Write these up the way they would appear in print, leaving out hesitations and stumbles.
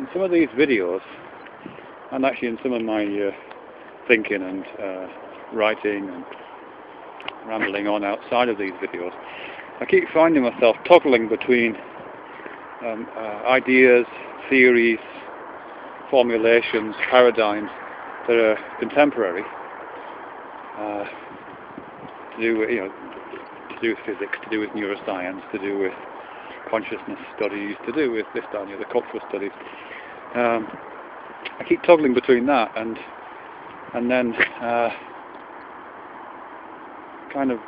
in some of these videos, and actually in some of my thinking and writing and rambling on outside of these videos, I keep finding myself toggling between ideas, theories, formulations, paradigms that are contemporary, to do with, to do with physics, to do with neuroscience, to do with consciousness studies, to do with this, down here, the cultural studies. I keep toggling between that and then kind of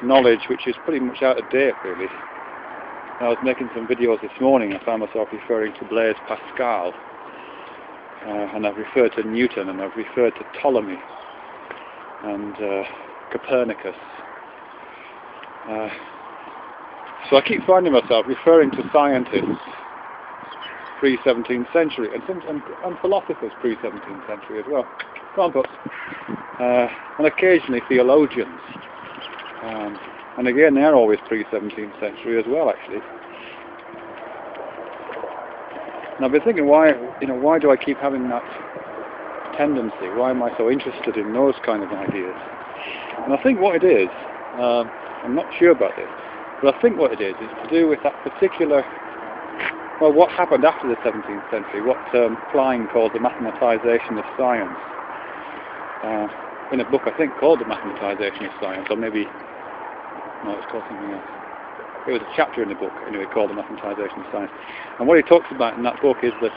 knowledge which is pretty much out of date, really. I was making some videos this morning. I found myself referring to Blaise Pascal, and I've referred to Newton, and I've referred to Ptolemy and Copernicus. So I keep finding myself referring to scientists pre-17th century and philosophers pre-17th century as well, and occasionally theologians. And again, they're always pre-17th century as well, actually. And I've been thinking, why do I keep having that tendency? Why am I so interested in those kind of ideas? And I think what it is, I'm not sure about this, but I think what it is to do with that particular, well, what happened after the 17th century, what Kline called the mathematization of science. In a book, I think, called The Mathematization of Science, or maybe, no, it's called something else. It was a chapter in the book, anyway, called The Mathematization of Science. And what he talks about in that book is that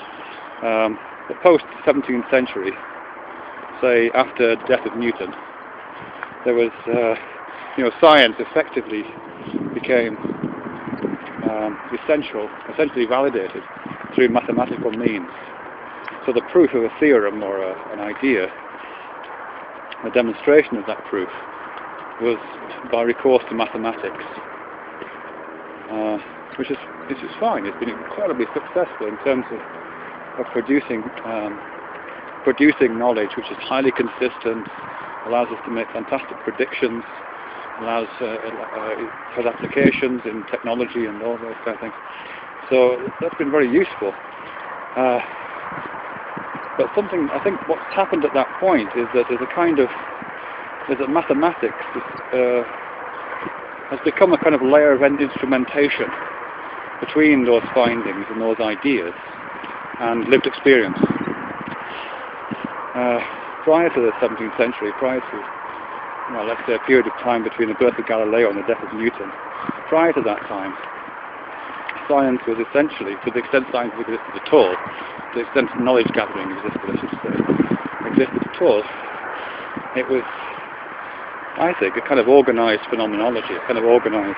the post-17th century, say after the death of Newton, there was, science effectively became essentially validated through mathematical means. So the proof of a theorem or an idea, the demonstration of that proof, was by recourse to mathematics, which is fine. It's been incredibly successful in terms of producing knowledge which is highly consistent, allows us to make fantastic predictions, allows has applications in technology and all those kind of things. So that's been very useful. But something, I think what's happened at that point is that mathematics has become a kind of layer of instrumentation between those findings and those ideas and lived experience. Prior to the 17th century, prior to, well, let's say a period of time between the birth of Galileo and the death of Newton, prior to that time, science was essentially, to the extent science existed at all, to the extent knowledge gathering existed, I should say, existed at all, it was, I think, a kind of organised phenomenology, a kind of organised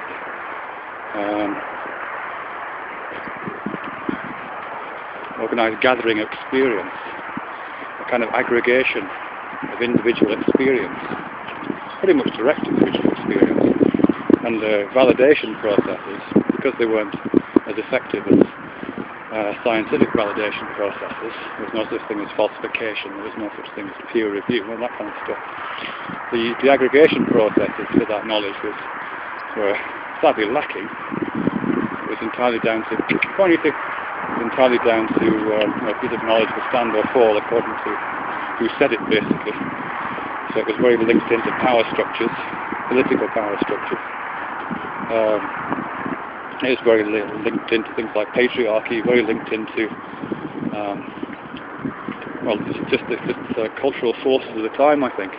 gathering of experience, a kind of aggregation of individual experience, pretty much direct individual experience, and the validation processes, because they weren't as effective as scientific validation processes. There was no such thing as falsification, there was no such thing as peer review, all that kind of stuff. The aggregation processes for that knowledge were sadly lacking. It was entirely down to, a piece of knowledge would stand or fall according to who said it, basically. So it was very linked into power structures, political power structures. It was very linked into things like patriarchy, very linked into just the cultural forces of the time, I think.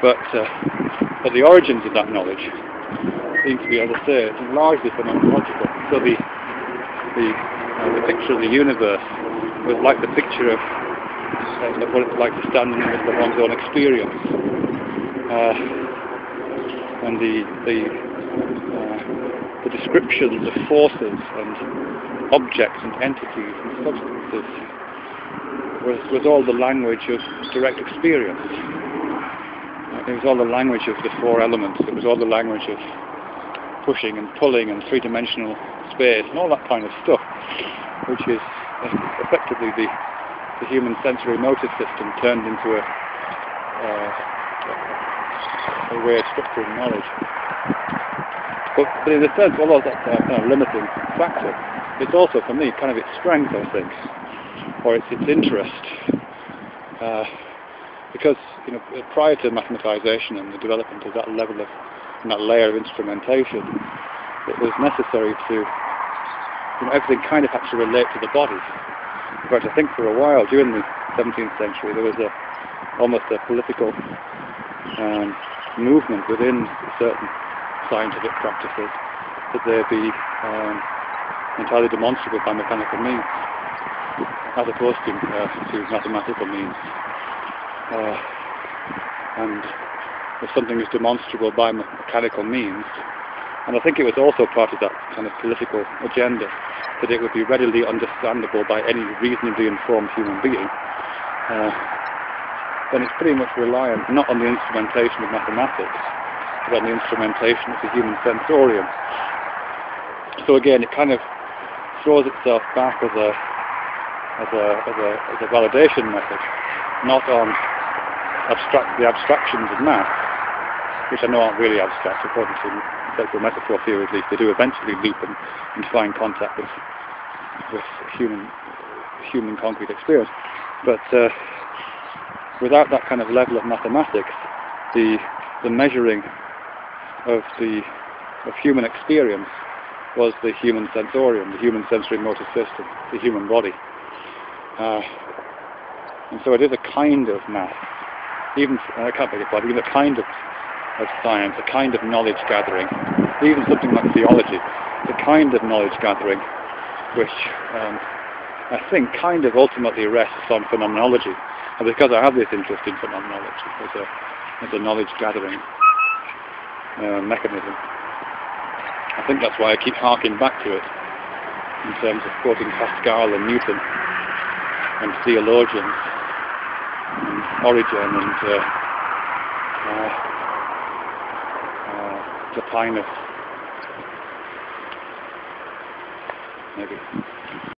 But the origins of that knowledge seem to be, as I say, largely phenomenological. So the picture of the universe was like the picture of what it's like to stand in the midst of one's own experience, and the descriptions of forces and objects and entities and substances was all the language of direct experience. It was all the language of the four elements. It was all the language of pushing and pulling and three-dimensional space and all that kind of stuff, which is effectively the human sensory motive system turned into a way of structuring knowledge. But in a sense, although that's a kind of limiting factor, it's also, for me, kind of its strength, I think, or its interest. Because, prior to mathematization and the development of that level of, that layer of instrumentation, it was necessary to, everything kind of had to relate to the body. In fact, I think for a while, during the 17th century, there was almost a political movement within certain scientific practices that they be entirely demonstrable by mechanical means, as opposed to mathematical means. And if something is demonstrable by mechanical means, and I think it was also part of that kind of political agenda, that it would be readily understandable by any reasonably informed human being, then it's pretty much reliant not on the instrumentation of mathematics, but on the instrumentation of the human sensorium. So again, it kind of throws itself back as a validation method, not on the abstractions of math, which I know aren't really abstract, according to conceptual metaphor theory at least. They do eventually leap and find contact with human concrete experience. But without that kind of level of mathematics, the measuring of human experience was the human sensorium, the human sensory motor system, the human body. And so it is a kind of math, even a kind of science, a kind of knowledge gathering, even something like theology, the kind of knowledge gathering which I think kind of ultimately rests on phenomenology. And because I have this interest in phenomenology as a knowledge gathering mechanism, I think that's why I keep harking back to it in terms of quoting Pascal and Newton and theologians and Origen and Plotinus, maybe.